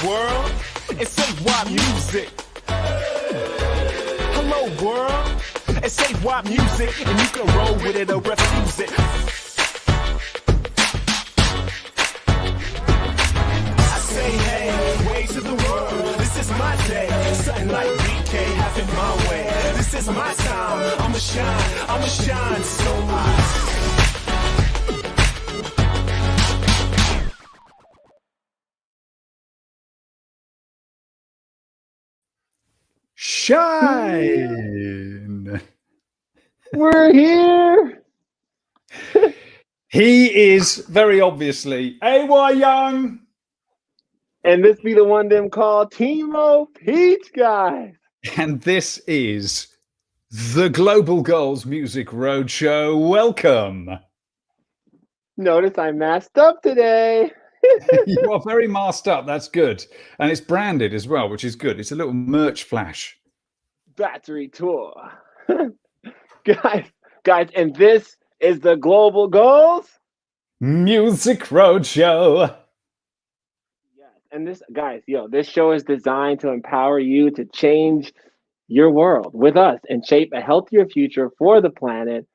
world, and say why music. Hello world, and say why music, and you can roll with it or refuse it. I say hey, way to the world, this is my day. Something like BK, have it my way. This is my time, I'ma shine so much. Shine. We're here. He is very obviously AY Young. And this be the one them called Timo Peach, guys. And this is the Global Goals Music Roadshow. Welcome. Notice I masked up today. You are very masked up. That's good. And it's branded as well, which is good. It's a little merch flash. Battery tour. guys, and this is the Global Goals Music Roadshow. Yes, and this, guys, this show is designed to empower you to change your world with us and shape a healthier future for the planet.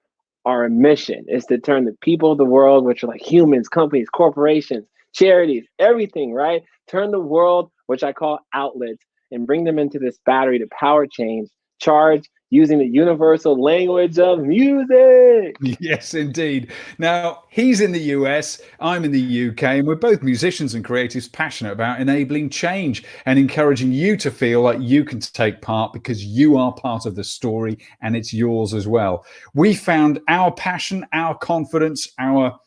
Our mission is to turn the people of the world, which are like humans, companies, corporations, charities, everything, right? Turn the world, which I call outlets, and bring them into this battery to power change, charge using the universal language of music. Yes, indeed. Now, he's in the US, I'm in the UK, and we're both musicians and creatives passionate about enabling change and encouraging you to feel like you can take part because you are part of the story and it's yours as well. We found our passion, our confidence, our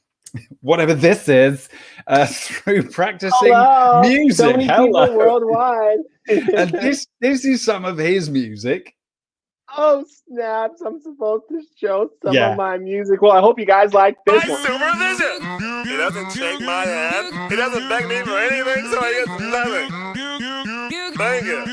whatever this is, through practicing music. So many people worldwide. And this is some of his music. Oh, snaps. I'm supposed to show some of my music. Well, I hope you guys like this one. Supervision. He doesn't shake my hand. He doesn't beg me for anything, so I get nothing. Thank you.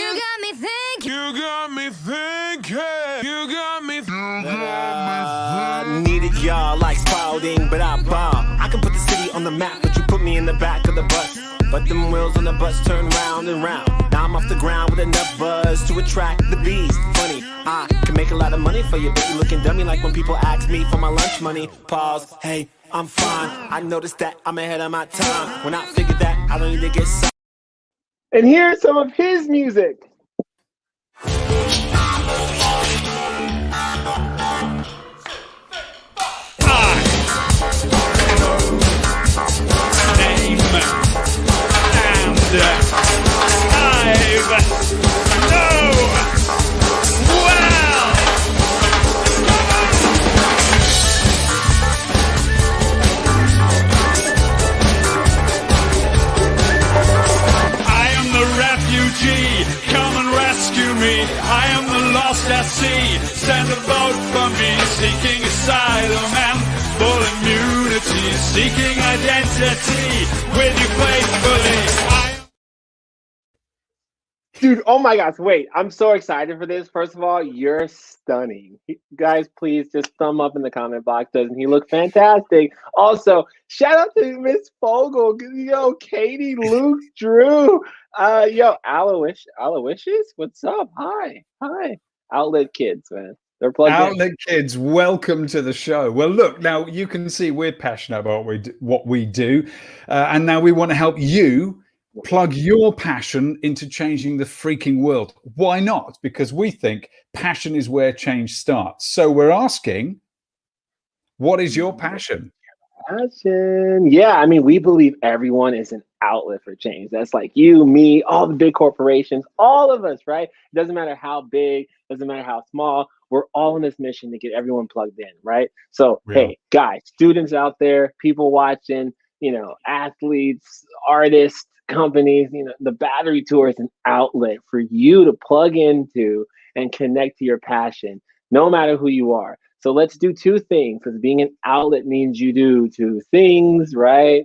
You got me thinking. You got me thinking. You got me thinking. Needed y'all like sprouting, but I bomb. I can put the city on the map, but you put me in the back of the bus. But them wheels on the bus turn round and round. Now I'm off the ground with enough buzz to attract the bees. Funny, I can make a lot of money for you, but you looking dummy like when people ask me for my lunch money. Pause, hey, I'm fine. I noticed that I'm ahead of my time. When I figured that I don't need to get signed. And here's some of his music. Come and rescue me. I am the lost at sea. Send a boat for me, seeking asylum and full immunity, seeking identity with you faithfully. Dude, oh my gosh, wait. I'm so excited for this. First of all, you're stunning. Guys, please just thumb up in the comment box. Doesn't he look fantastic? Also, shout out to Miss Fogel. Yo, Katie, Luke, Drew. Yo, Aloysius, what's up? Hi. Outlet Kids, man. They're plugged Outlet Kids, welcome to the show. Well, look, now you can see we're passionate about what we do. And now we want to help you plug your passion into changing the freaking world. Why not? Because we think passion is where change starts. So we're asking, what is your passion? Passion. Yeah, I mean, we believe everyone is an outlet for change. That's like you, me, all the big corporations, all of us, right? It doesn't matter how big, doesn't matter how small. We're all on this mission to get everyone plugged in, right? So, hey, guys, students out there, people watching, athletes, artists, companies, the battery tour is an outlet for you to plug into and connect to your passion, no matter who you are. So let's do two things, because being an outlet means you do two things, right?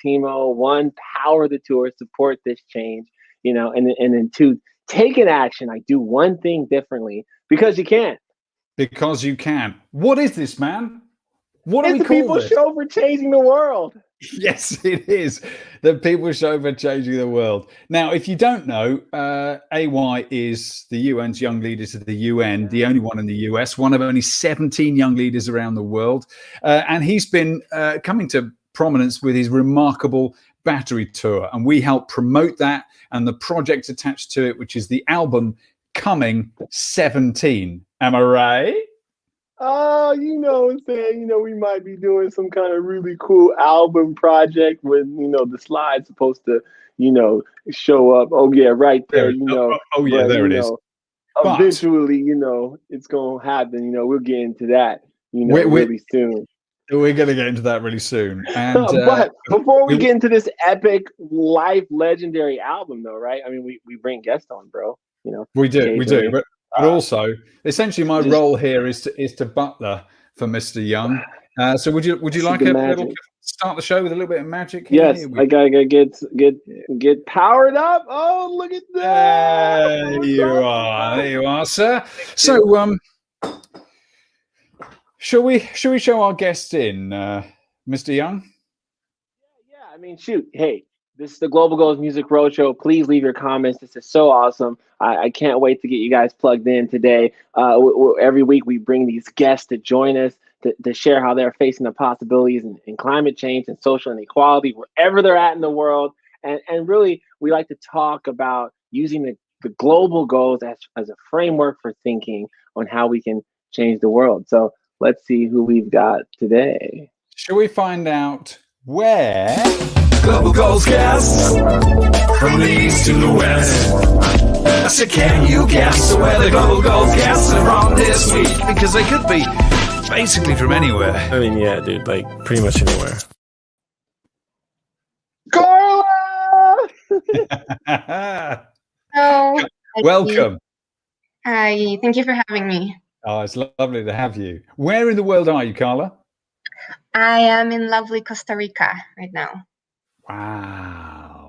Timo, one, power the tour, support this change, and then two, take an action. Like do one thing differently because you can. Because you can. What is this, man? What do It's we the call People this? Show for changing the world. Yes, it is the People Show for Changing the World. Now, if you don't know, AY is the UN's Young Leaders of the UN, the only one in the US, one of only 17 young leaders around the world. And he's been coming to prominence with his remarkable battery tour. And we help promote that and the project attached to it, which is the album Coming 17. Am I right? Oh, you know what I'm saying? You know, we might be doing some kind of really cool album project with, you know, the slide's supposed to, you know, show up. Oh, yeah, right there, you know. Yeah, but, there you it is. know, But eventually, you know, it's going to happen. You know, we'll get into that, you know, really soon. We're going to get into that really soon. And but before we get into this epic, life legendary album, though, right? I mean, we bring guests on, bro. You know, we do. But also, essentially, my just- role here is to butler for Mr. Young. So would you like a little start the show with a little bit of magic? Yes, I gotta get powered up. Oh, look at that! There you are, sir. So, shall we show our guests in, Mr. Young? Yeah, I mean, shoot. Hey, this is the Global Goals Music Roadshow. Please leave your comments. This is so awesome. I can't wait to get you guys plugged in today. Every week we bring these guests to join us to share how they're facing the possibilities in climate change and social inequality, wherever they're at in the world. And really, we like to talk about using the global goals as a framework for thinking on how we can change the world. So let's see who we've got today. Shall we find out where? Global goals guests from the east to the west. I said, can you guess where the global goals guests are from this week? Because they could be basically from anywhere. I mean, yeah, dude, like pretty much anywhere. Carla! Hello. Welcome. Hi, thank you for having me. Oh, it's lovely to have you. Where in the world are you, Carla? I am in lovely Costa Rica right now. Wow.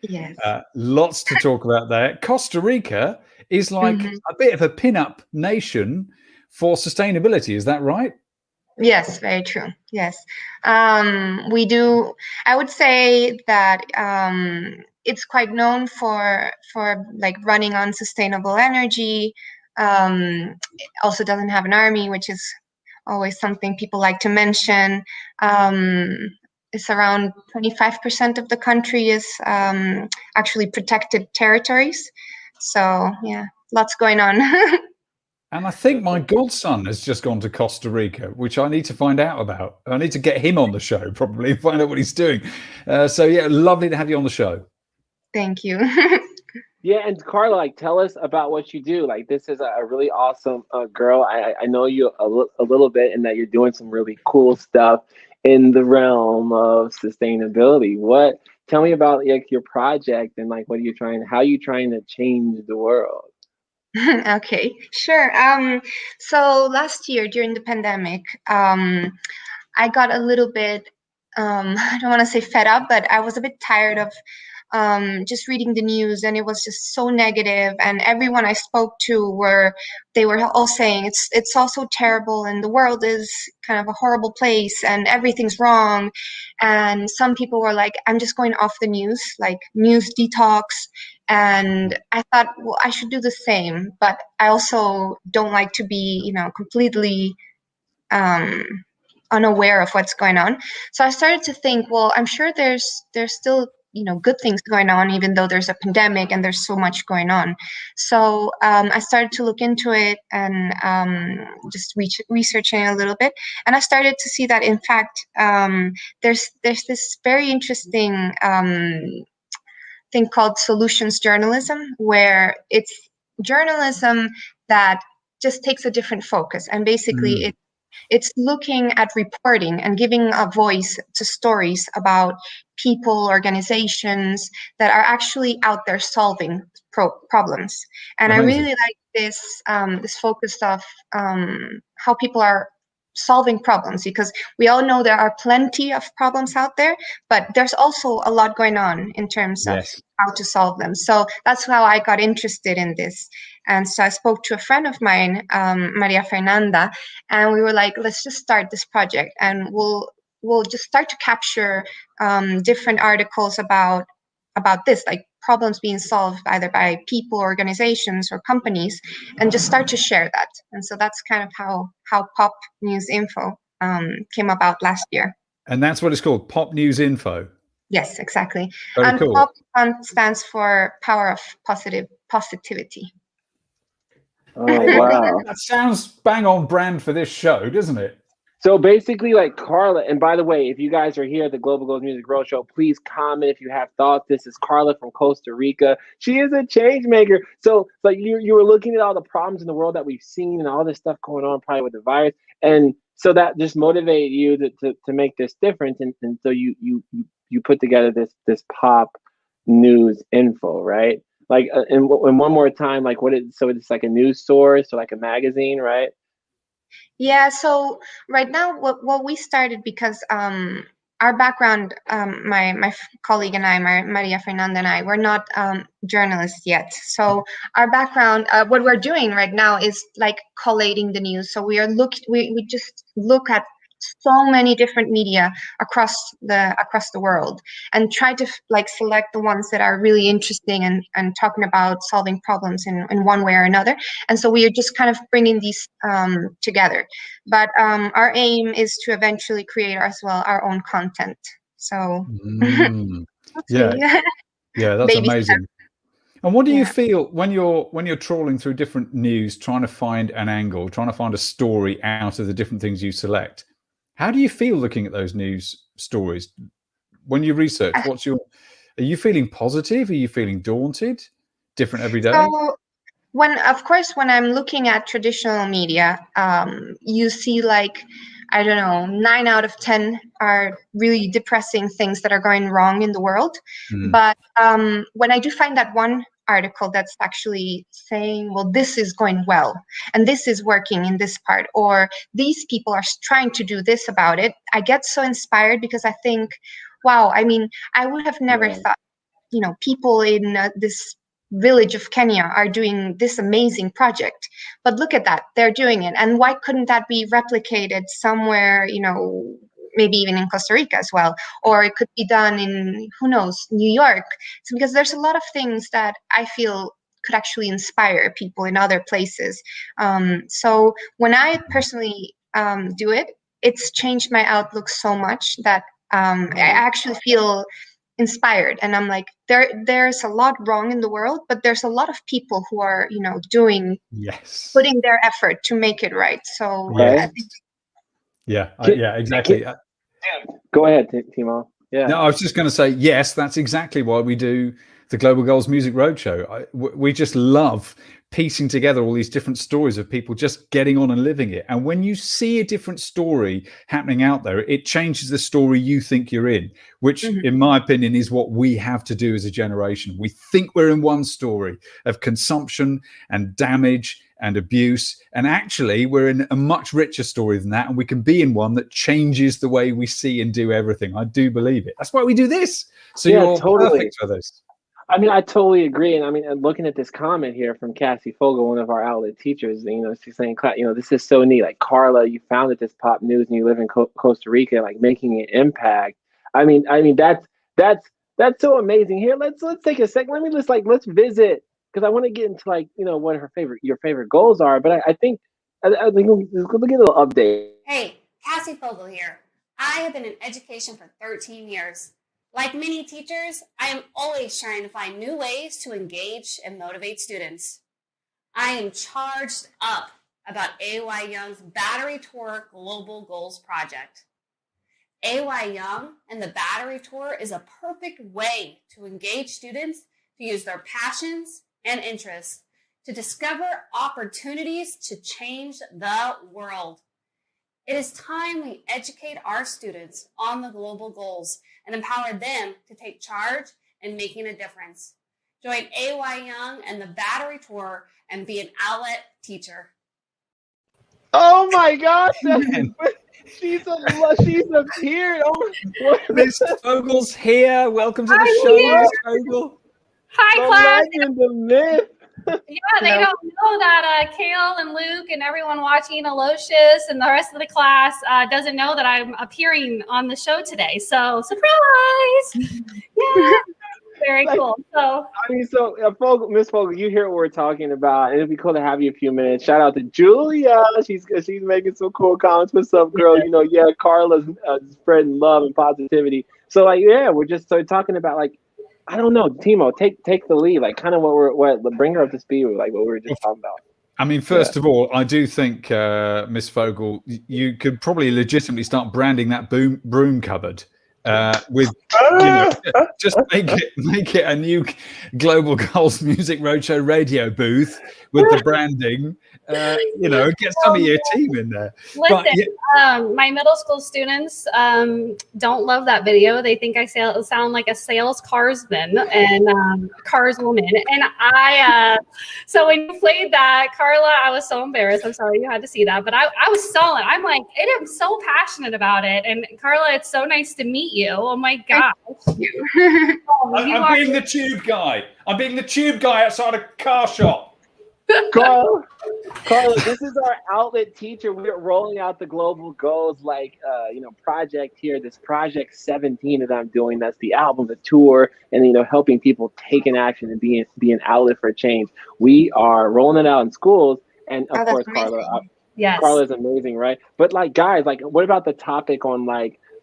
Yes. Lots to talk about there. Costa Rica is like a bit of a pin-up nation for sustainability. Is that right? Yes, very true. Yes. We do. I would say that it's quite known for like running on sustainable energy. It also doesn't have an army, which is always something people like to mention. It's around 25% of the country is actually protected territories. So yeah, lots going on. And I think my godson has just gone to Costa Rica, which I need to find out about. I need to get him on the show, probably, find out what he's doing. So yeah, lovely to have you on the show. Thank you. Yeah, and Carla, like, tell us about what you do. Like, this is a really awesome girl. I know you a little bit, and that you're doing some really cool stuff in the realm of sustainability. Tell me about like your project and like how are you trying to change the world? Okay, sure. So last year during the pandemic, I got a little bit, I don't want to say fed up, but I was a bit tired of just reading the news, and it was just so negative. And everyone I spoke to they were all saying it's all so terrible, and the world is kind of a horrible place, and everything's wrong. And some people were like, I'm just going off the news, like news detox. And I thought, well, I should do the same, but I also don't like to be, completely unaware of what's going on. So I started to think, well, I'm sure there's still good things going on, even though there's a pandemic and there's so much going on. So I started to look into it and just researching a little bit, and I started to see that in fact there's this very interesting thing called solutions journalism, where it's journalism that just takes a different focus, and basically it's looking at reporting and giving a voice to stories about people, organizations that are actually out there solving problems. And amazing. I really like this focus of how people are solving problems, because we all know there are plenty of problems out there, but there's also a lot going on in terms of Yes. how to solve them. So that's how I got interested in this. And so I spoke to a friend of mine, Maria Fernanda, and we were like, let's just start this project, and we'll just start to capture different articles about this, like problems being solved either by people, organizations, or companies, and just start to share that. And so that's kind of how Pop News Info came about last year. And that's what it's called, Pop News Info. Yes, exactly. Very And cool. Pop stands for Power of Positivity. Oh, wow. That sounds bang on brand for this show, doesn't it? So basically, like Carla, and by the way, if you guys are here at the Global Goals Music Roadshow, please comment if you have thoughts. This is Carla from Costa Rica. She is a change maker. So like you were looking at all the problems in the world that we've seen and all this stuff going on probably with the virus. And so that just motivated you to make this difference. And so you put together this Pop News Info, right? Like, and one more time, like so it's like a news source, so like a magazine, right? Yeah, so right now what we started, because our background, my colleague and I, Maria Fernanda and I, we're not journalists yet. So our background, what we're doing right now is like collating the news. So we just look at so many different media across the world, and try to like select the ones that are really interesting and talking about solving problems in one way or another. And so we are just kind of bringing these together. But our aim is to eventually create as well our own content. So Yeah, that's baby amazing. And what do you Yeah. feel when you're trawling through different news, trying to find an angle, trying to find a story out of the different things you select? How do you feel looking at those news stories when you research? Are you feeling positive? Are you feeling daunted? Different every day? So when I'm looking at traditional media, you see like, I don't know, 9 out of 10 are really depressing things that are going wrong in the world. But when I do find that one article that's actually saying, well, this is going well, and this is working in this part, or these people are trying to do this about it, I get so inspired, because I think, wow, I mean, I would have never thought, people in this village of Kenya are doing this amazing project, but look at that, they're doing it. And why couldn't that be replicated somewhere, maybe even in Costa Rica as well, or it could be done in, who knows, New York. So because there's a lot of things that I feel could actually inspire people in other places. So when I personally do it, it's changed my outlook so much that I actually feel inspired, and I'm like, there's a lot wrong in the world, but there's a lot of people who are putting their effort to make it right. So yeah, exactly. Go ahead, Timo. Yeah. No, I was just going to say, yes, that's exactly why we do the Global Goals Music Roadshow. We just love piecing together all these different stories of people just getting on and living it. And when you see a different story happening out there, it changes the story you think you're in, which in my opinion is what we have to do as a generation. We think we're in one story of consumption and damage and abuse, and actually we're in a much richer story than that, and we can be in one that changes the way we see and do everything. I do believe it. That's why we do this. So you're totally perfect for this. I mean, I totally agree. And I mean, looking at this comment here from Cassie Fogel, one of our outlet teachers, she's saying, this is so neat. Like, Carla, you founded this Pop News and you live in Costa Rica, like making an impact. I mean, that's so amazing. Here, let's take a second. Let's visit, because I want to get into what your favorite goals are. But I think let's get a little update. Hey, Cassie Fogel here. I have been in education for 13 years. Like many teachers, I am always trying to find new ways to engage and motivate students. I am charged up about AY Young's Battery Tour Global Goals Project. AY Young and the Battery Tour is a perfect way to engage students to use their passions and interests to discover opportunities to change the world. It is time we educate our students on the global goals and empower them to take charge in making a difference. Join AY Young and the Battery Tour and be an outlet teacher. Oh my gosh, Man, she's appeared. Oh, what Miss Fogel's here. Welcome to the I'm show, here. Miss Fogel. Hi, the class. legend, the myth. Yeah, they don't know that Kale and Luke and everyone watching Aloysius and the rest of the class doesn't know that I'm appearing on the show today. So, surprise! Yeah, very Like, cool. So, I mean, so Fogel, Miss Fogel, you hear what we're talking about, and it'd be cool to have you a few minutes. Shout out to Julia. She's making some cool comments. What's up, girl? You know, yeah, Carla's spreading love and positivity. So, like, yeah, we're just talking about, like, I don't know, Timo, take the lead. Like, kind of bring her up to speed with, like, what we were just talking about. I mean, first of all, I do think, Miss Fogel, you could probably legitimately start branding that broom cupboard with, just make it a new Global Goals Music Roadshow radio booth with the branding. Get some of your team in there. listen, my middle school students don't love that video. They think I sound like a sales carsman and carswoman. And so when you played that, Carla, I was so embarrassed. I'm sorry you had to see that, but I was solid. I'm like, I'm so passionate about it. And Carla, it's so nice to meet you. Oh my gosh. I'm being the tube guy. I'm being the tube guy outside a car shop. Carla, this is our outlet teacher. We're rolling out the global goals, project here. This project 17 that I'm doing. That's the album, the tour, and helping people take an action and be an outlet for change. We are rolling it out in schools, and of course, Carla. Yes. Carla's amazing, right? But guys, what about the topic on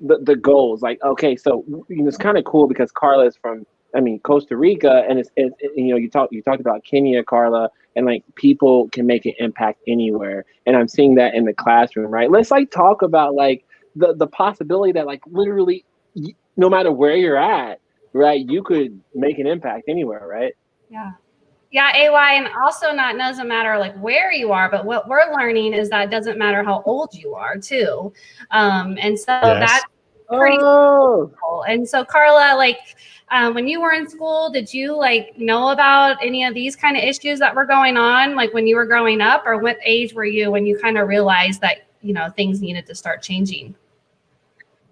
the goals? Okay, so it's kind of cool because Carla is from Costa Rica, and you talked about Kenya, Carla, and people can make an impact anywhere, and I'm seeing that in the classroom, right? Let's talk about the possibility that literally no matter where you're at, right, you could make an impact anywhere, right? Yeah, AY, and also doesn't matter where you are, but what we're learning is that it doesn't matter how old you are too, and so that's pretty cool. And so Carla, when you were in school, did you know about any of these kind of issues that were going on, when you were growing up, or what age were you when you kind of realized that things needed to start changing?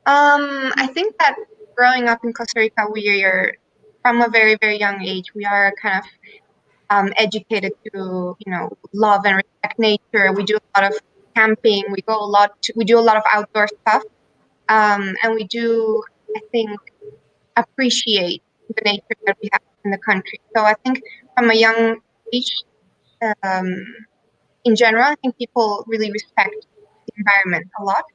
I think that growing up in Costa Rica, we are from a very, very young age. We are kind of educated to love and respect nature. We do a lot of camping. We do a lot of outdoor stuff, and we do, I think, appreciate the nature that we have in the country. So I think from a young age, in general, I think people really respect the environment a lot.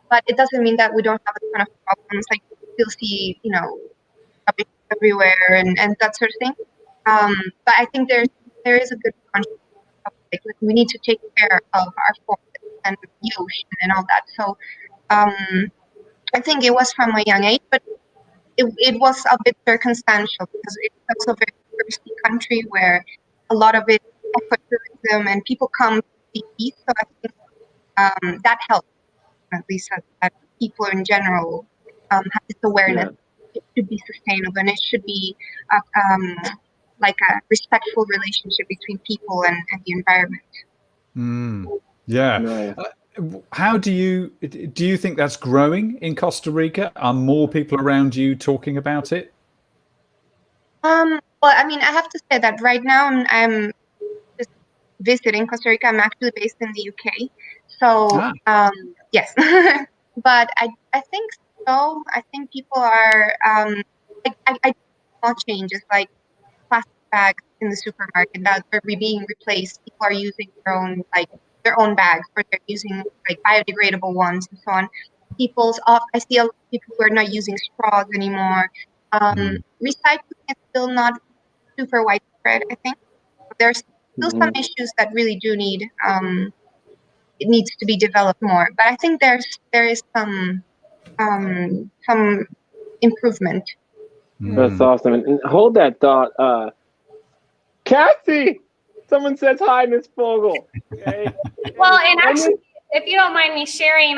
But it doesn't mean that we don't have a ton of problems. You'll see, rubbish everywhere and that sort of thing. But I think there is a good conscience of we need to take care of our forests and the ocean and all that. So I think it was from a young age, but it was a bit circumstantial because it's also a very thirsty country where a lot of it is ecotourism and people come to see peace. So I think that helps, at least that people in general have this awareness. It should be sustainable and it should be a respectful relationship between people and the environment. Yeah. Nice. How do you think that's growing in Costa Rica? Are more people around you talking about it? Well, I have to say that right now I'm just visiting Costa Rica. I'm actually based in the UK. So, yes. But I think so. I think people are, I small changes like plastic bags in the supermarket that are being replaced. People are using their own bags, or they're using biodegradable ones and so on. I see a lot of people who are not using straws anymore. Recycling is still not super widespread, I think. There's still some issues that really do need it needs to be developed more. But I think there is some improvement. That's awesome. And hold that thought. Cassie! Someone says hi, Miss Fogel. Okay. Well, and actually, if you don't mind me sharing,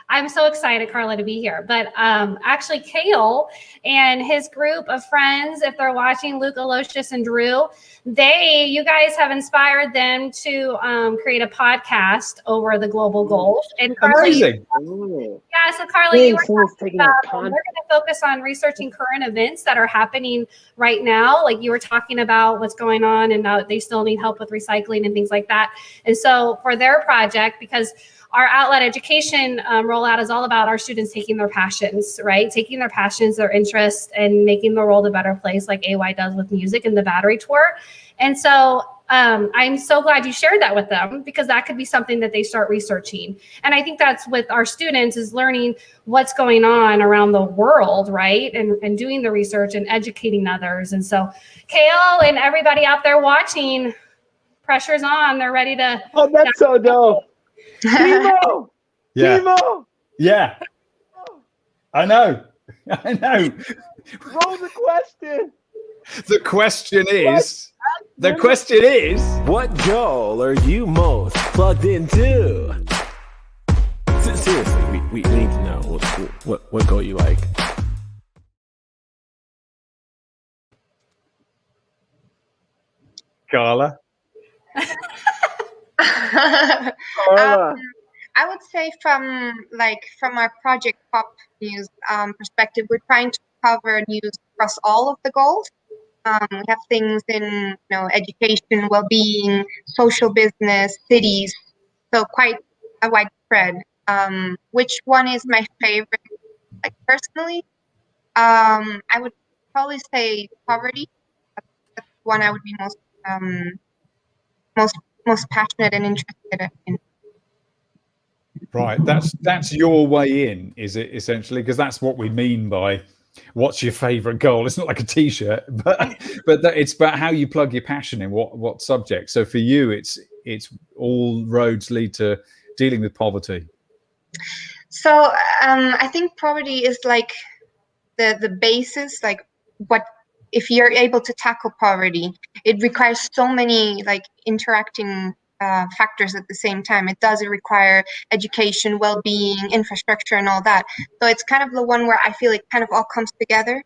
I'm so excited, Carla, to be here. But actually, Kale and his group of friends, if they're watching, Luke, Aloysius, and Drew, you guys have inspired them to create a podcast over the global goals. And Carla, amazing. So Carla, you were talking about they're going to focus on researching current events that are happening right now. Like you were talking about what's going on, and they still need help with recycling and things like that. And so for their project, because our outlet education rollout is all about our students taking their passions, right? Taking their passions, their interests, and making the world a better place, like AY does with music and the Battery Tour. And so I'm so glad you shared that with them, because that could be something that they start researching. And I think that's with our students, is learning what's going on around the world, right? And doing the research and educating others. And so Kale and everybody out there watching, pressure's on. They're ready to. Oh, that's so dope. Timo! Yeah. Timo! Yeah. I know. I know. Roll the question. The question is, What goal are you most plugged into? Seriously, we need to know what goal you like. Carla. I would say from our Project Pop News perspective, we're trying to cover news across all of the goals. We have things in education, well-being, social business, cities, so quite a wide spread. Which one is my favorite? Like personally, I would probably say poverty. That's the one I would be most passionate and interested in. Right, that's your way in, is it, essentially? Because that's what we mean by what's your favorite goal. It's not like a t-shirt, but it's about how you plug your passion in what subject. So for you, it's all roads lead to dealing with poverty. So I think poverty is like the basis. Like, what if you're able to tackle poverty? It requires so many like interacting factors at the same time. It require education, well-being, infrastructure, and all that. So it's kind of the one where I feel it kind of all comes together.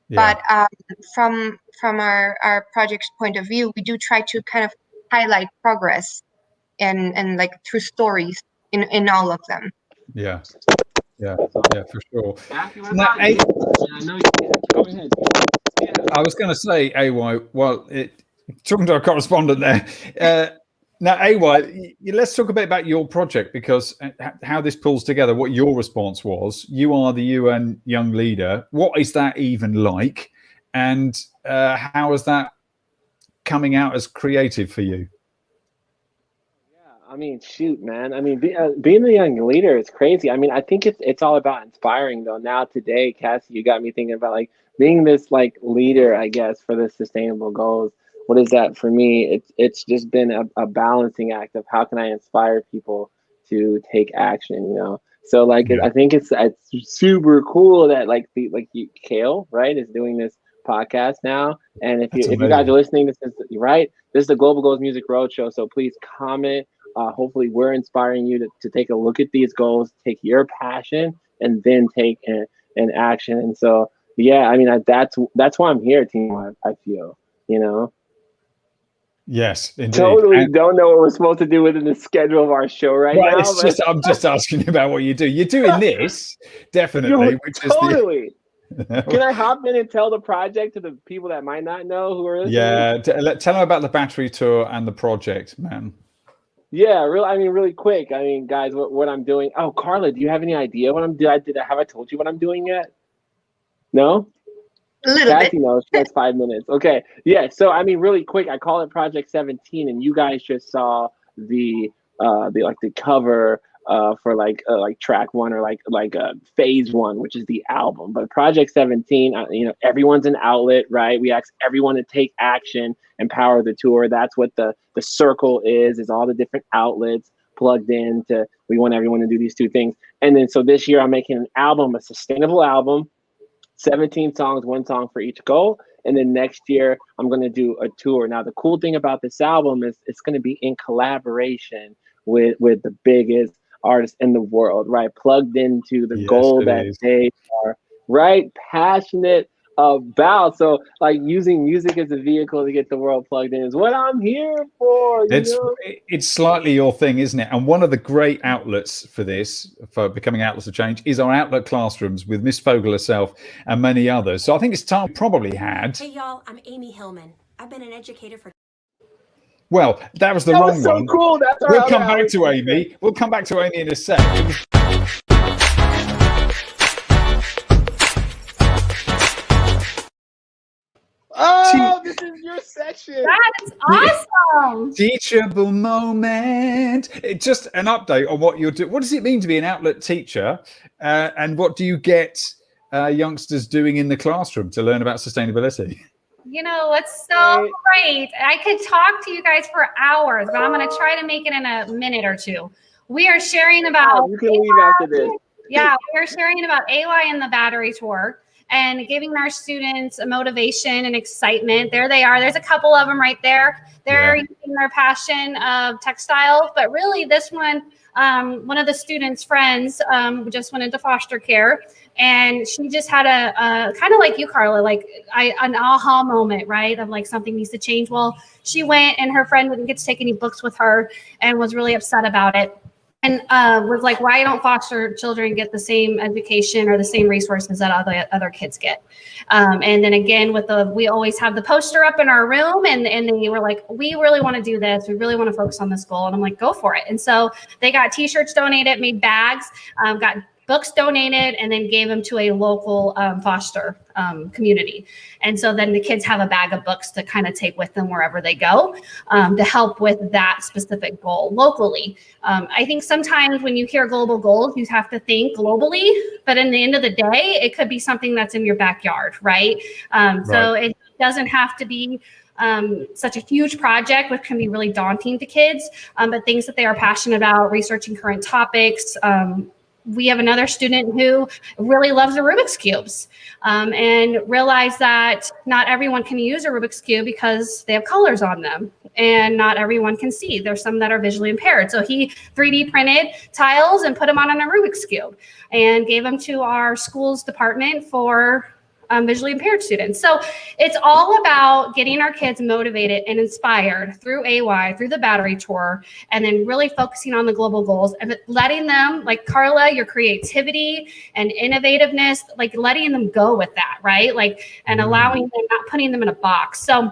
Yeah. But from our project's point of view, we do try to kind of highlight progress and like through stories in all of them. Yeah, for sure. Now, I was going to say, AY, well, talking to our correspondent there, now, AY, let's talk a bit about your project, because how this pulls together, what your response was. You are the UN Young Leader. What is that even like? And how is that coming out as creative for you? I mean, shoot, man. I mean, being the young leader is crazy. I mean, I think it's all about inspiring, though. Now, today, Cassie, you got me thinking about like being this like leader, I guess, for the sustainable goals. What is that for me? It's just been a balancing act of how can I inspire people to take action, you know? So like, I think it's super cool that Kale, right, is doing this podcast now. And if you guys are listening, this is the Global Goals Music Roadshow. So please comment. Hopefully we're inspiring you to take a look at these goals, take your passion, and then take an action. And so, yeah, I mean, that's why I'm here, Timo. I feel, you know. Yes, indeed. Totally don't know what we're supposed to do within the schedule of our show right now. I'm just asking you about what you do. You're doing this, definitely. Totally. Can I hop in and tell the project to the people that might not know who are listening? Yeah, tell them about the Battery Tour and the project, man. Yeah, really quick. I mean, guys, what I'm doing. Oh, Carla, do you have any idea what I'm doing? Have I told you what I'm doing yet? No? A little bit. Knows. She has 5 minutes. Okay. Yeah. So I mean, really quick, I call it Project 17, and you guys just saw the cover for like track 1 or like phase 1, which is the album. But Project 17, everyone's an outlet, right? We ask everyone to take action, empower the tour. That's what the circle is all the different outlets plugged in to. We want everyone to do these two things. And then so this year I'm making an album, a sustainable album. 17 songs, 1 song for each goal. And then next year, I'm going to do a tour. Now, the cool thing about this album is it's going to be in collaboration with the biggest artists in the world, right? Plugged into the Yes, goal it that is. they are, right, passionate about. So like using music as a vehicle to get the world plugged in is what I'm here for, you know? It's slightly your thing, isn't it? And one of the great outlets for this, for becoming outlets of change, is our outlet classrooms with Miss Fogel herself and many others. So I think it's time probably had. Hey y'all, I'm Amy Hillman. I've been an educator for. Well, that was the That wrong was so one. cool. That's our We'll other come back outlet to teacher. Amy. We'll come back to Amy in a sec. Oh, this is your section. That's awesome. Teachable moment. Just an update on what you're doing. What does it mean to be an outlet teacher? And what do you get youngsters doing in the classroom to learn about sustainability? You know, it's so great. I could talk to you guys for hours, but I'm going to try to make it in a minute or two. We are sharing about. You can leave after this. Yeah, we're sharing about AY and the battery tour and giving our students a motivation and excitement. There they are. There's a couple of them right there. They're using their passion of textiles, but really this one of the students' friends just went into foster care, and she just had a kind of like you, Carla, like an aha moment, right? Of like something needs to change. Well, she went and her friend wouldn't get to take any books with her and was really upset about it. And was like, why don't foster children get the same education or the same resources that other kids get? And then again, we always have the poster up in our room, and they were like, we really want to do this. We really want to focus on this goal. And I'm like, go for it. And so they got T-shirts donated, made bags, got books donated, and then gave them to a local foster community. And so then the kids have a bag of books to kind of take with them wherever they go to help with that specific goal locally. I think sometimes when you hear global goals, you have to think globally, but in the end of the day, it could be something that's in your backyard, right? So it doesn't have to be such a huge project, which can be really daunting to kids, but things that they are passionate about, researching current topics. We have another student who really loves the Rubik's Cubes and realized that not everyone can use a Rubik's Cube because they have colors on them, and not everyone can see. There's some that are visually impaired. So he 3D printed tiles and put them on a Rubik's Cube and gave them to our school's department for visually impaired students. So it's all about getting our kids motivated and inspired through AY, through the battery tour, and then really focusing on the global goals and letting them, like Carla, your creativity and innovativeness, like letting them go with that, right? Like, and allowing them, not putting them in a box. So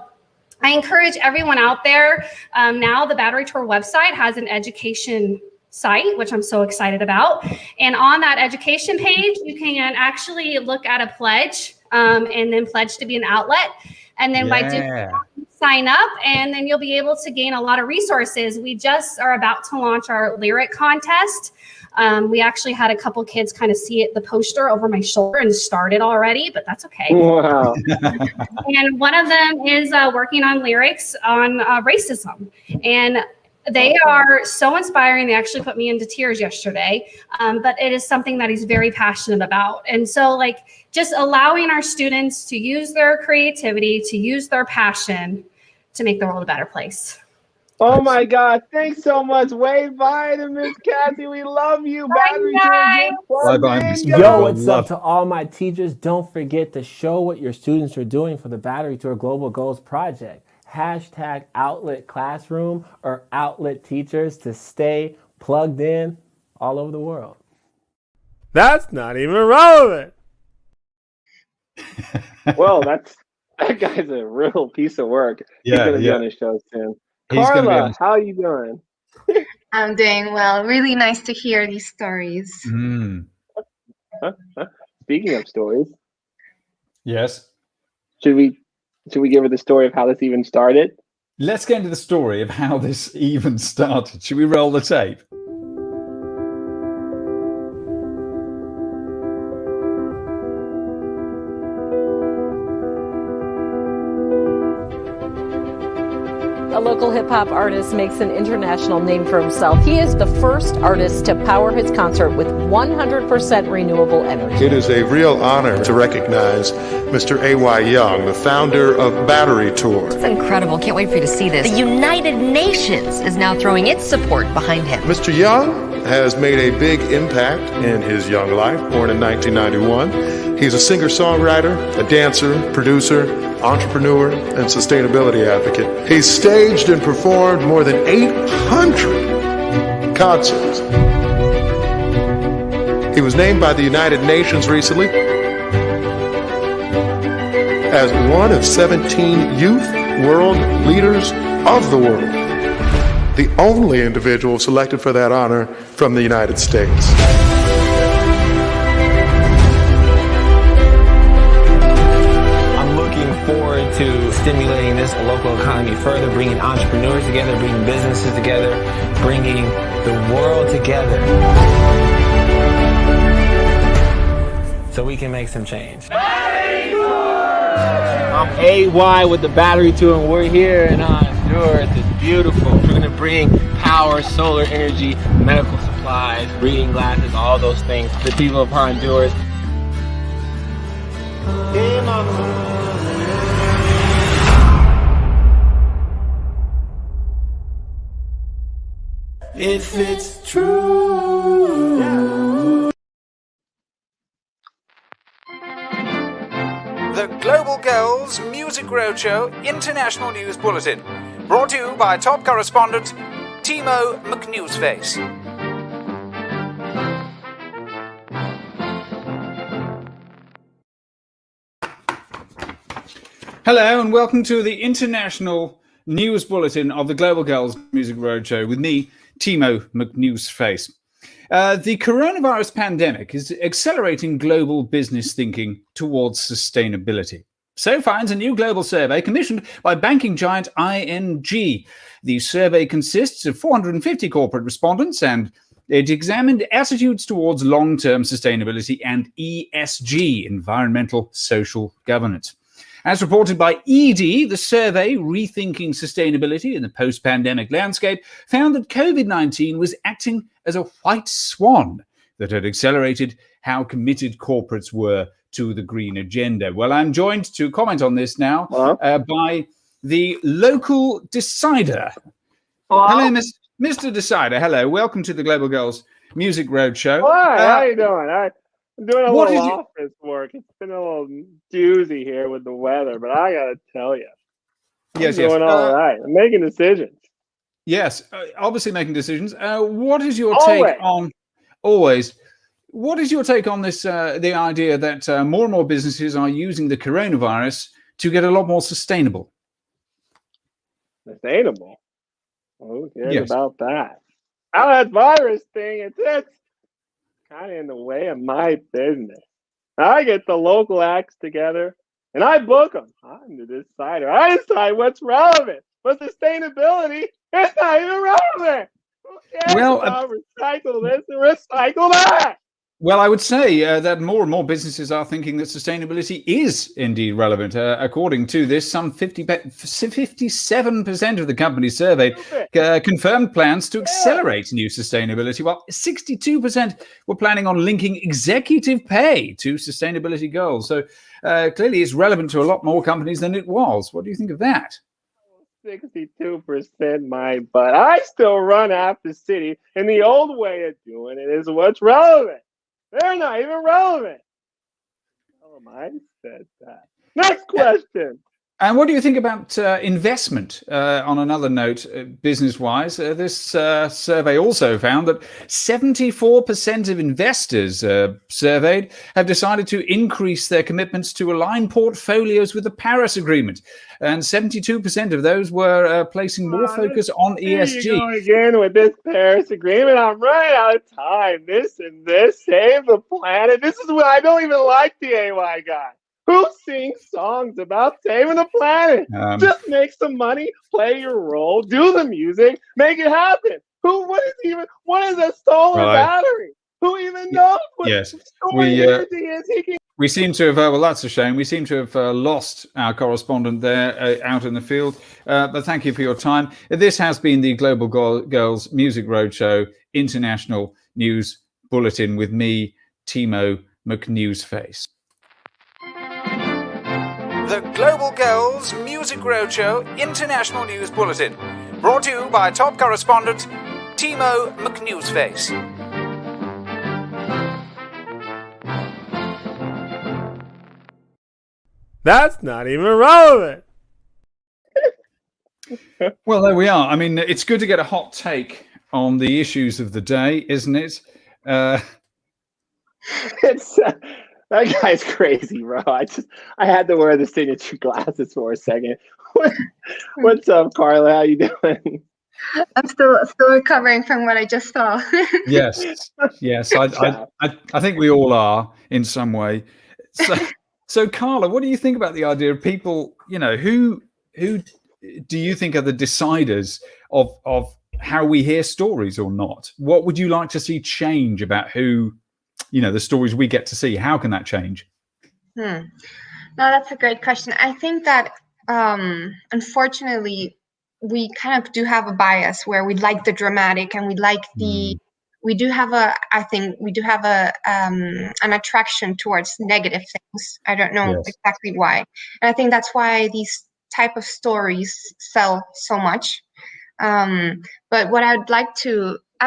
I encourage everyone out there. Now the battery tour website has an education site, which I'm so excited about. And on that education page, you can actually look at a pledge and then pledge to be an outlet. And then by doing that, sign up, and then you'll be able to gain a lot of resources. We just are about to launch our lyric contest. We actually had a couple kids kind of see the poster over my shoulder and started already, but that's okay. Wow. And one of them is working on lyrics on racism. And they are so inspiring. They actually put me into tears yesterday, but it is something that he's very passionate about. And so like just allowing our students to use their creativity, to use their passion to make the world a better place. Oh my God. Thanks so much. Wave bye to Miss Cassie. We love you. Battery Bye-bye, Miss Yo, what's up to all my teachers? Don't forget to show what your students are doing for the Battery Tour Global Goals Project. Hashtag outlet classroom or outlet teachers to stay plugged in all over the world. That's not even relevant. Well, that guy's a real piece of work. He's going to be on the show soon. He's Carla, how are you doing? I'm doing well. Really nice to hear these stories. Speaking of stories. Yes. Should we give her the story of how this even started? Let's get into the story of how this even started. Should we roll the tape? A local hip-hop artist makes an international name for himself. He is the first artist to power his concert with 100% renewable energy. It is a real honor to recognize Mr. A.Y. Young, the founder of Battery Tour. It's incredible. Can't wait for you to see this. The United Nations is now throwing its support behind him. Mr. Young has made a big impact in his young life, born in 1991. He's a singer-songwriter, a dancer, producer, entrepreneur, and sustainability advocate. He's staged and performed more than 800 concerts. He was named by the United Nations recently as one of 17 youth world leaders of the world, the only individual selected for that honor from the United States. I'm looking forward to stimulating this local economy further, bringing entrepreneurs together, bringing businesses together, bringing the world together so we can make some change. I'm AY with the battery tour, and we're here in Honduras. It's beautiful. We're going to bring power, solar energy, medical supplies, reading glasses, all those things to the people of Honduras. Hey, mama. If it's true. The Global Girls Music Roadshow International News Bulletin, brought to you by top correspondent Timo McNewsface. Hello and welcome to the International News Bulletin of the Global Girls Music Roadshow with me, Timo McNewsface. The coronavirus pandemic is accelerating global business thinking towards sustainability. So finds a new global survey commissioned by banking giant ING. The survey consists of 450 corporate respondents, and it examined attitudes towards long-term sustainability and ESG, environmental social governance. As reported by ED, the survey, Rethinking Sustainability in the Post-Pandemic Landscape, found that COVID-19 was acting as a white swan that had accelerated how committed corporates were to the green agenda. Well, I'm joined to comment on this now by the local decider. Hello, Mr. Decider. Hello, welcome to the Global Girls Music Roadshow. Hi, how you doing? I'm doing a little office work. It's been a little doozy here with the weather, but I gotta tell you, I'm doing all right. I'm making decisions. Yes, obviously making decisions. What is your take on What is your take on this? The idea that more and more businesses are using the coronavirus to get a lot more sustainable. Sustainable? Who cares about that? How that virus thing? It's kind of in the way of my business. I get the local acts together and I book them. I'm the decider. I decide what's relevant. But sustainability is not even relevant. Who cares about recycle this and recycle that? Well, I would say that more and more businesses are thinking that sustainability is indeed relevant. According to this, some 57% of the companies surveyed confirmed plans to accelerate new sustainability, while 62% were planning on linking executive pay to sustainability goals. So clearly it's relevant to a lot more companies than it was. What do you think of that? 62% my butt. I still run half the city, and the old way of doing it is what's relevant. They're not even relevant. Oh, I said that. Next question. And what do you think about investment? On another note, business-wise, this survey also found that 74% of investors surveyed have decided to increase their commitments to align portfolios with the Paris Agreement. And 72% of those were placing more focus on ESG. Here you go again with this Paris Agreement. I'm running out of time. This and this. Save the planet. This is what I don't even like the AY guy. Who sings songs about saving the planet? Just make some money, play your role, do the music, make it happen. What is a solar battery? Who even knows what energy is? We seem to have, well, that's a shame. We seem to have lost our correspondent there out in the field. But thank you for your time. This has been the Global Girls Music Roadshow International News Bulletin with me, Timo McNewsface. The Global Girls Music Roadshow International News Bulletin, brought to you by top correspondent Timo McNewsface. That's not even relevant. Well, there we are. I mean, it's good to get a hot take on the issues of the day, isn't it? It's that guy's crazy, bro. I had to wear the signature glasses for a second. What's up, Carla? How you doing? I'm still recovering from what I just saw. Yes. I think we all are in some way. So Carla, what do you think about the idea of people? You know, who do you think are the deciders of how we hear stories or not? What would you like to see change about who, you know, the stories we get to see? How can that change? No, that's a great question. I think that unfortunately we kind of do have a bias where we like the dramatic and we like the we do have a an attraction towards negative things. I don't know exactly why. And I think that's why these type of stories sell so much. But what I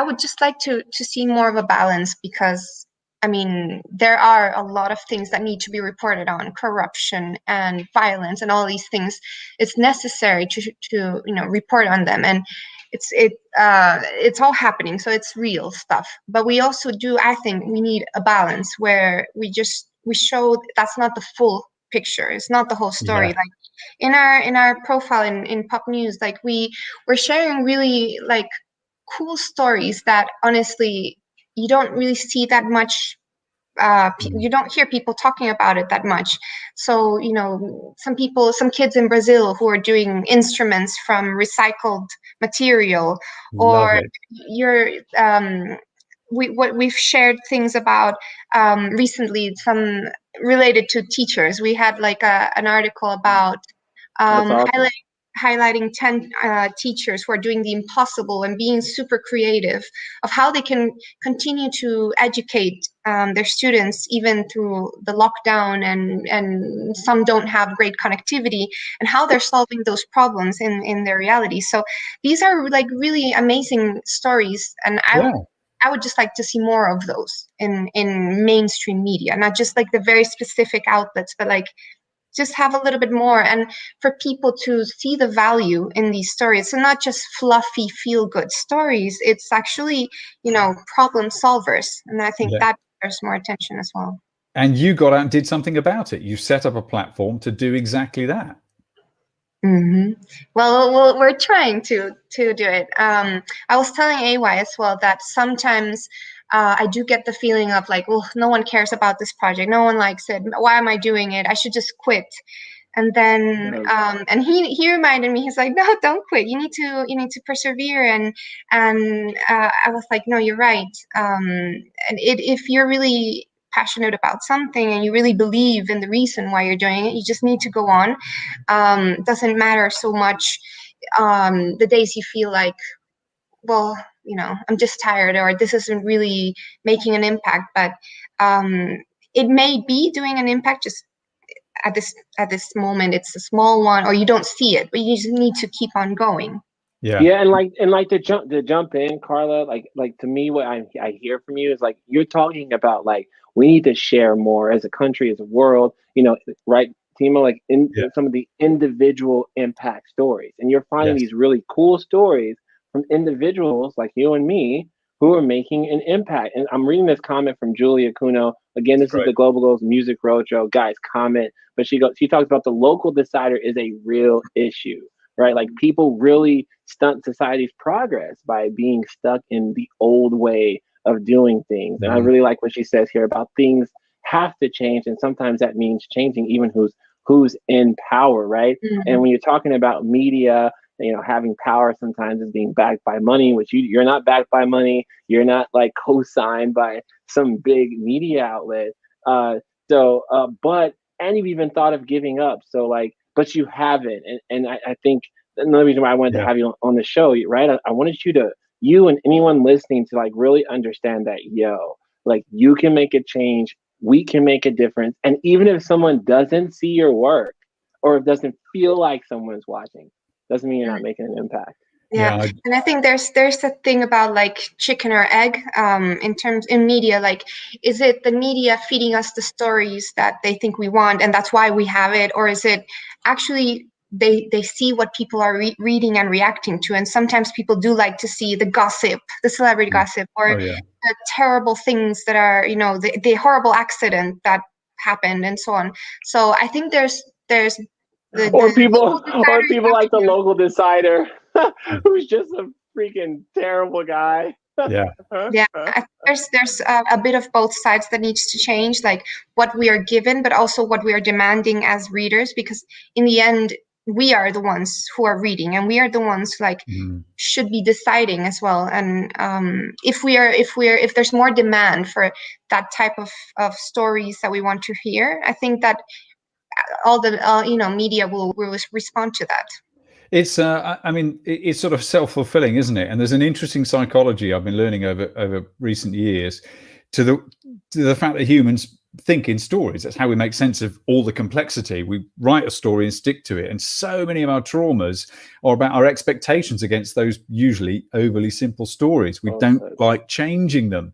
would just like to see more of a balance, because I mean, there are a lot of things that need to be reported on, corruption and violence and all these things. It's necessary to report on them, and it's all happening, so it's real stuff. But we also I think we need a balance where we show that's not the full picture. It's not the whole story. Like in our profile in Pop News, like we're sharing really like cool stories that honestly you don't really see that much. You don't hear people talking about it that much. So, you know, some kids in Brazil who are doing instruments from recycled material, or we've shared things about recently, some related to teachers. We had like an article about highlighting 10 teachers who are doing the impossible and being super creative of how they can continue to educate their students even through the lockdown, and some don't have great connectivity, and how they're solving those problems in their reality. So these are like really amazing stories, and I would just like to see more of those in mainstream media, not just like the very specific outlets, but like just have a little bit more, and for people to see the value in these stories. So not just fluffy feel good stories, it's actually, you know, problem solvers, and I think that deserves more attention as well. And you got out and did something about it. You set up a platform to do exactly that. Well, we're trying to do it. I was telling AY as well that sometimes I do get the feeling of like, well, no one cares about this project. No one likes it. Why am I doing it? I should just quit. And then and he reminded me, he's like, no, don't quit. You need to persevere. And I was like, no, you're right. And if you're really passionate about something and you really believe in the reason why you're doing it, you just need to go on. Doesn't matter so much the days you feel like, well, you know, I'm just tired, or this isn't really making an impact. But it may be doing an impact, just at this moment it's a small one, or you don't see it, but you just need to keep on going. And like to jump in, Carla, like to me, what I hear from you is like you're talking about like we need to share more as a country, as a world, you know, right, Timo, like in some of the individual impact stories, and you're finding these really cool stories from individuals like you and me who are making an impact. And I'm reading this comment from Julia Cuno. Again, this is the Global Goals Music Roadshow. Guys, comment. But she talks about the local decider is a real issue, right? Like people really stunt society's progress by being stuck in the old way of doing things. And I really like what she says here about things have to change. And sometimes that means changing even who's in power, right? And when you're talking about media, you know, having power sometimes is being backed by money, which you're not backed by money. You're not like co-signed by some big media outlet. And you've even thought of giving up. So like, but you haven't. And I think another reason why I wanted to have you on the show, right? I wanted you and anyone listening to like really understand that, like you can make a change. We can make a difference. And even if someone doesn't see your work or it doesn't feel like someone's watching, doesn't mean you're not making an impact. Yeah, and I think there's a thing about like chicken or egg in media. Like, is it the media feeding us the stories that they think we want, and that's why we have it, or is it actually they see what people are reading and reacting to? And sometimes people do like to see the gossip, the celebrity gossip, or the terrible things that are, you know, the horrible accident that happened and so on. So I think there's or people like the local decider who's just a freaking terrible guy. Yeah. Yeah, there's a bit of both sides that needs to change, like what we are given, but also what we are demanding as readers, because in the end, we are the ones who are reading, and we are the ones who, like, should be deciding as well. And if there's more demand for that type of stories that we want to hear, I think that all the media will respond to that. It's I mean, it's sort of self-fulfilling, isn't it? And there's an interesting psychology I've been learning over recent years to the fact that humans think in stories. That's how we make sense of all the complexity. We write a story and stick to it. And so many of our traumas are about our expectations against those usually overly simple stories. We don't like changing them.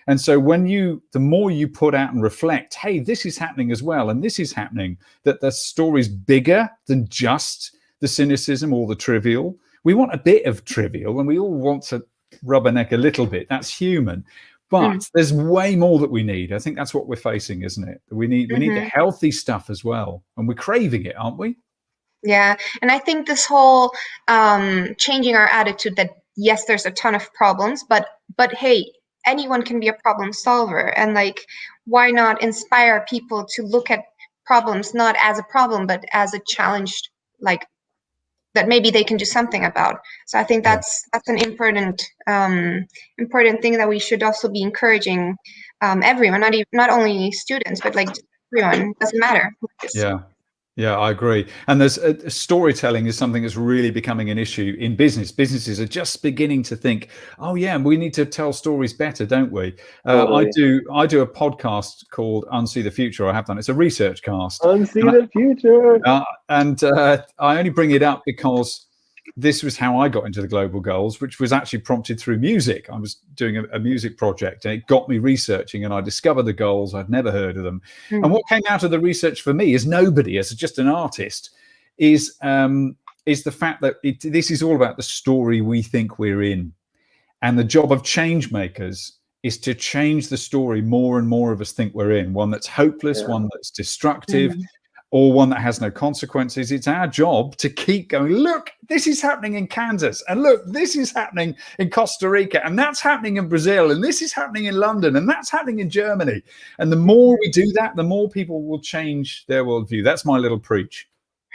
And so the more you put out and reflect, hey, this is happening as well, and this is happening, that the story's bigger than just the cynicism or the trivial. We want a bit of trivial, and we all want to rubberneck a little bit. That's human. But there's way more that we need. I think that's what we're facing, isn't it? We need the healthy stuff as well. And we're craving it, aren't we? Yeah. And I think this whole changing our attitude that, yes, there's a ton of problems, but hey, anyone can be a problem solver. And like, why not inspire people to look at problems not as a problem, but as a challenge, like, that maybe they can do something about. So I think that's an important thing that we should also be encouraging everyone, not only students, but like everyone. Doesn't matter. Yeah, I agree. And there's storytelling is something that's really becoming an issue in business. Businesses are just beginning to think, oh yeah, we need to tell stories better, don't we? I do a podcast called Unsee the Future. I have done. It's a research cast. Unsee the Future. I only bring it up because this was how I got into the global goals, which was actually prompted through music. I was doing a music project, and it got me researching, and I discovered the goals. I'd never heard of them. And what came out of the research for me, as nobody, as just an artist, is the fact that this is all about the story we think we're in. And the job of change makers is to change the story more and more of us think we're in, one that's hopeless, one that's destructive, or one that has no consequences. It's our job to keep going, look, this is happening in Kansas, and look, this is happening in Costa Rica, and that's happening in Brazil, and this is happening in London, and that's happening in Germany. And the more we do that, the more people will change their worldview. That's my little preach.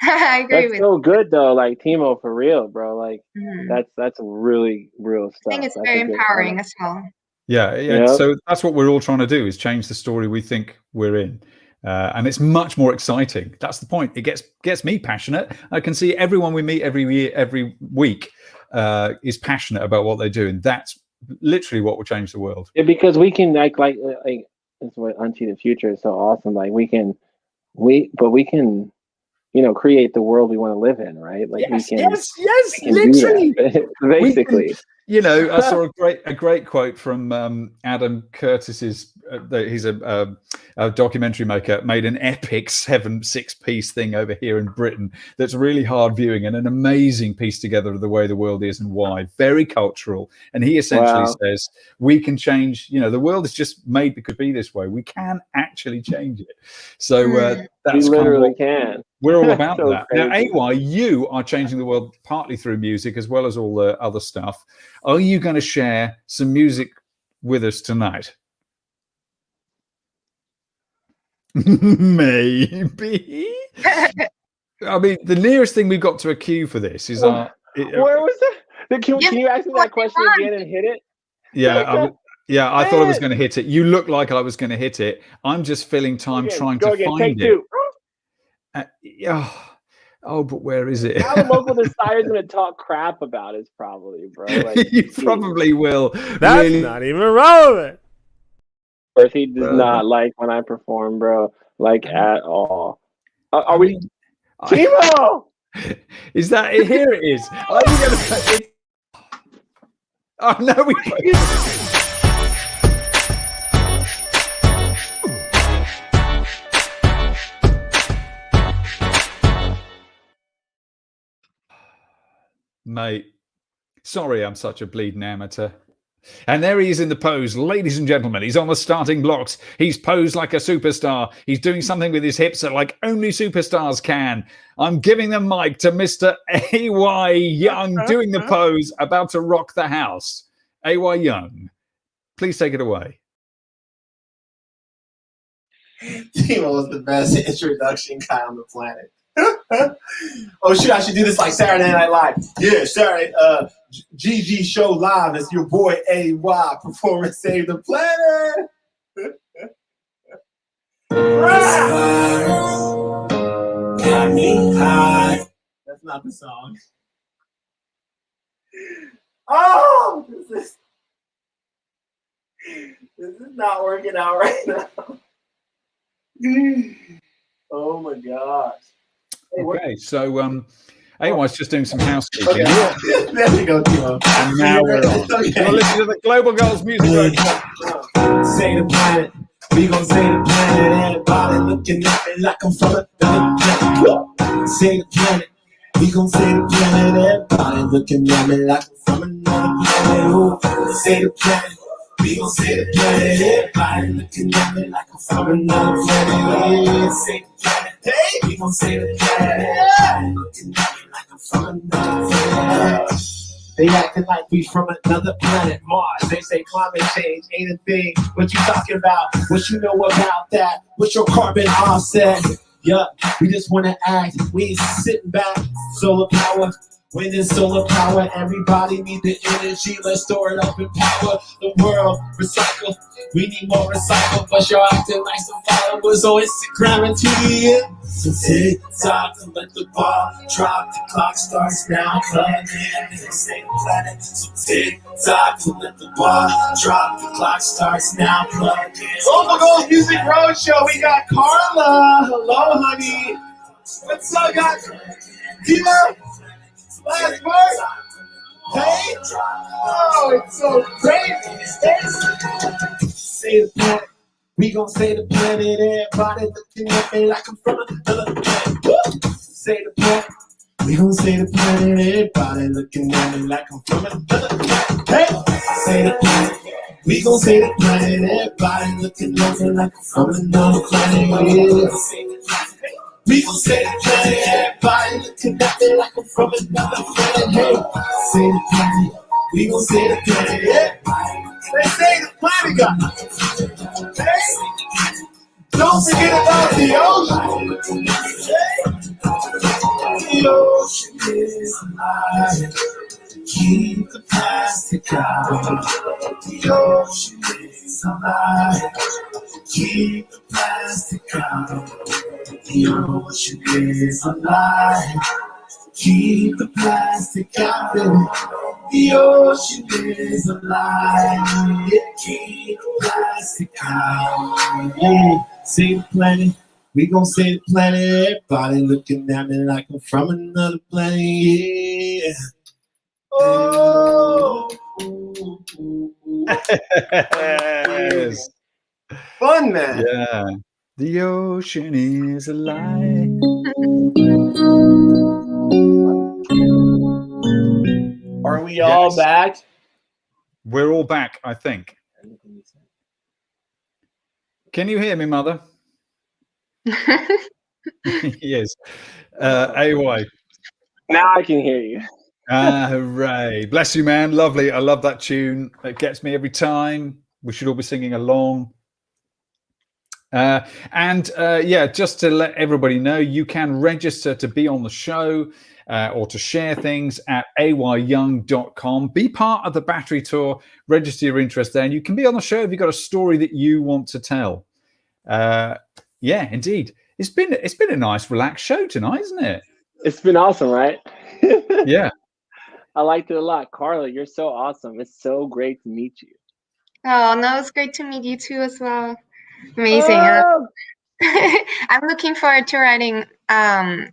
I agree that's so good though, like Timo, for real, bro. Like that's really real stuff. I think it's very empowering as well. Yeah. So that's what we're all trying to do, is change the story we think we're in. And it's much more exciting. That's the point. It gets me passionate. I can see everyone we meet every week is passionate about what they do, and that's literally what will change the world. Yeah, because we can like that's what Unsee the Future is so awesome. Like we can, create the world we want to live in, right? Like yes, we can, literally. Basically. I saw a great quote from Adam Curtis's. He's a documentary maker, made an epic 6-piece thing over here in Britain that's really hard viewing, and an amazing piece together of the way the world is and why. Very cultural. And he essentially says we can change. The world is just made to be this way. We can actually change it. So that's we literally can. We're all about so that. crazy. Now, AY, you are changing the world partly through music as well as all the other stuff. Are you going to share some music with us tonight? Maybe. I mean, the nearest thing we've got to a cue for this is Where was that? Can you ask me that question again and hit it? Yeah. I thought I was going to hit it. You look like I was going to hit it. I'm just filling time trying to find it. But where is it? Now the local decider's going to talk crap about us, probably, bro. Like, you probably will. That's not even relevant. He does not like when I perform, bro. Like at all. Are we? Timo! Is that it? Here it is. Are you gonna, Oh no, we. Mate, sorry I'm such a bleeding amateur. And there he is in the pose, ladies and gentlemen. He's on the starting blocks. He's posed like a superstar. He's doing something with his hips that like only superstars can. I'm giving the mic to Mr. A.Y. Young, doing the pose, about to rock the house. A.Y. Young, please take it away. Timo was the best introduction guy on the planet. Oh shit, I should do this like Saturday Night Live. Yeah, Saturday, GG Show Live. It's your boy AY. Performance Save the Planet. Got me high. That's not the song. Oh, this is not working out right now. Oh my gosh. Okay, so AY's just doing some housekeeping. Okay. There we go, Timo. And now we're on. Okay. You're listening to the Global Goals Music Roadshow. Say the planet. We gon' say the planet. Everybody looking at me like I'm from another planet. Say the planet. We gon' say the planet. Everybody looking at me like I'm from another planet. Ooh. Say the planet. We gon' say the planet. Everybody looking at me like I'm from another planet. Yeah, say the planet. Hey, we gon' say the planet. Everybody looking at me like I'm from another planet. They acting like we from another planet, Mars. They say climate change ain't a thing. What you talking about? What you know about that? What's your carbon offset? Yup, we just wanna act. We ain't sitting back. Solar power. Wind and solar power, everybody need the energy. Let's store it up and power the world. Recycle, we need more recycle. But you're acting like some followers on Instagram and Twitter. So tick tock and let the ball drop. The clock starts now. Plug in, they say the planet. So tick tock and let the ball drop. The clock starts now. Plug in. Global Goals Music Roadshow. We got Carla. Hello, honey. What's up, guys? Timo. Last word. Hey. Oh, it's so crazy. Say the planet. We gon' say the planet. Everybody looking at me like I'm from another planet. Woo! Say the planet. We gon' say the planet. Everybody looking at me like I'm from another planet. Hey. Say the planet. We gon' say the planet. Everybody looking at me like I'm from another planet. Yeah. Say the planet. We gon' say the planet, everybody looking at me like I'm from another planet. Hey, say the planet. We gon' say the planet, everybody. They say the planet got. Hey, don't forget about the ocean. Hey, the ocean is alive. Keep the plastic out. The ocean is alive. Keep the plastic out. The ocean is alive. Keep the plastic out. The ocean is alive. Keep the plastic out. Yeah. Say the planet. We gon' say the planet. Everybody looking at me like I'm from another planet. Yeah. Oh. Yes. Fun, man. Yeah. The ocean is alive. Are we all back? We're all back, I think. Can you hear me, Mother? Yes. AY. Now I can hear you. Hooray. Bless you, man. Lovely. I love that tune. It gets me every time. We should all be singing along. Yeah, just to let everybody know, you can register to be on the show or to share things at ayyoung.com. Be part of the Battery Tour. Register your interest there, and you can be on the show if you've got a story that you want to tell. Yeah, indeed. It's been a nice, relaxed show tonight, isn't it? It's been awesome, right? Yeah. I liked it a lot. Carla, you're so awesome. It's so great to meet you. Oh, no, it's great to meet you too as well. Amazing. Oh! I'm looking forward to writing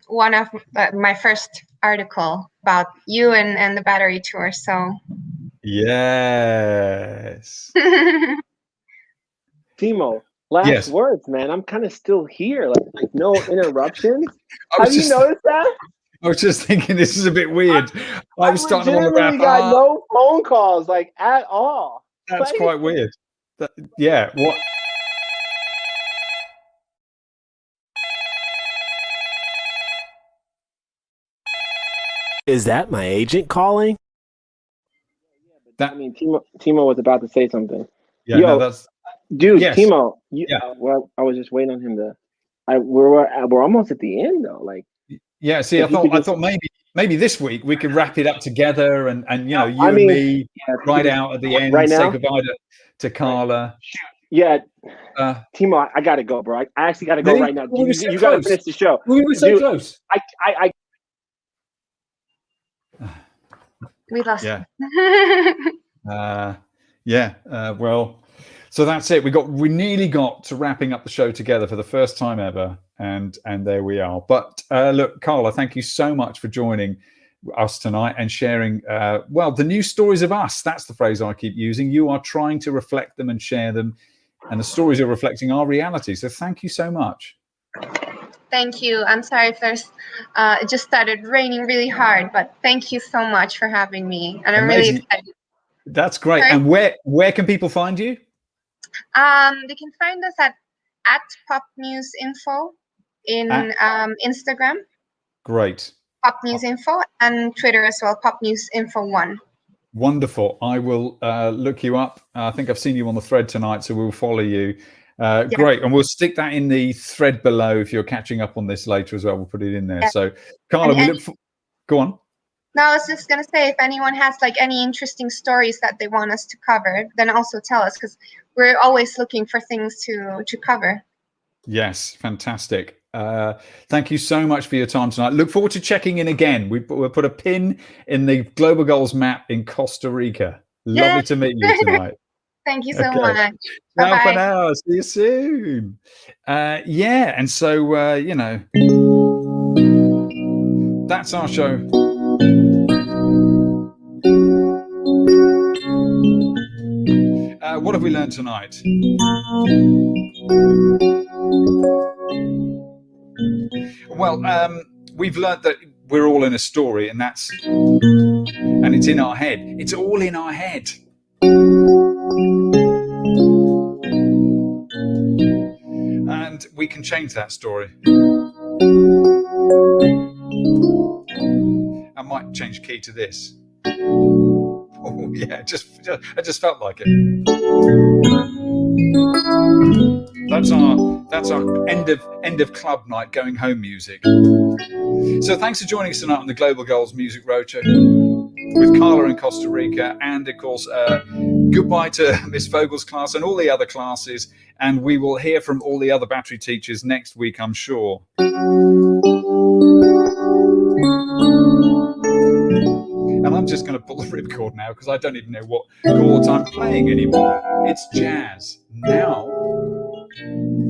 one of my first article about you and the Battery Tour. So Yes. Timo, last words, man. I'm kind of still here. Like no interruptions. Have you noticed that? I was just thinking this is a bit weird. I was starting to want to wrap got up. no phone calls, like at all. That's quite weird. Yeah. What? Is that my agent calling? I mean, Timo was about to say something. Yeah, Yo, no, that's dude, yes. Timo. Yeah. Well, I was just waiting on him to. We're almost at the end though. Like. Yeah. See, I thought maybe this week we could wrap it up together and you know you and me right out at the end, right now? say goodbye to Carla. Yeah. Timo, I gotta go, bro. I actually gotta go right now. You gotta finish the show. We were so close. I We lost. Yeah. Well, so that's it. We nearly got to wrapping up the show together for the first time ever, and there we are. But look, Carla, thank you so much for joining us tonight and sharing the news stories of us. That's the phrase I keep using. You are trying to reflect them and share them, and the stories are reflecting our reality. So thank you so much. Thank you. I'm sorry if it just started raining really hard, but thank you so much for having me. And I'm really excited. That's great. Sorry? And where can people find you? They can find us at popnewsinfo in Instagram. Great. Popnewsinfo, and Twitter as well, popnewsinfo1. Wonderful. I will look you up. I think I've seen you on the thread tonight, so we'll follow you. Great. And we'll stick that in the thread below if you're catching up on this later as well. We'll put it in there. Yeah. So, Carla, go on. No, I was just going to say, if anyone has like any interesting stories that they want us to cover, then also tell us, because we're always looking for things to cover. Yes, fantastic. Thank you so much for your time tonight. Look forward to checking in again. We'll put a pin in the Global Goals map in Costa Rica. Lovely to meet you tonight. Thank you so much. Ciao for now. See you soon. And so, that's our show. What have we learned tonight? Well, we've learned that we're all in a story, and it's in our head. It's all in our head. And we can change that story. I might change key to this. Oh yeah, I just felt like it. That's our end of club night, going home music. So thanks for joining us tonight on the Global Goals Music Roadshow with Carla in Costa Rica, and of course goodbye to Miss Vogel's class and all the other classes, and we will hear from all the other battery teachers next week, I'm sure. And I'm just going to pull the ripcord now because I don't even know what chords I'm playing anymore. It's jazz. Now,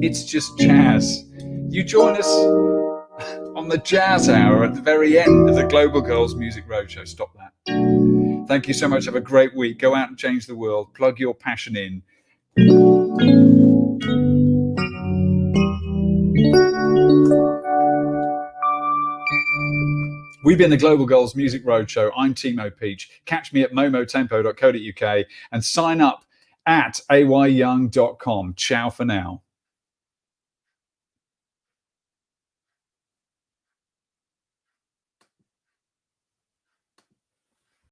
it's just jazz. You join us on the jazz hour at the very end of the Global Goals Music Roadshow. Stop that. Thank you so much. Have a great week. Go out and change the world. Plug your passion in. We've been the Global Goals Music Roadshow. I'm Timo Peach. Catch me at momotempo.co.uk and sign up at ayyoung.com. Ciao for now.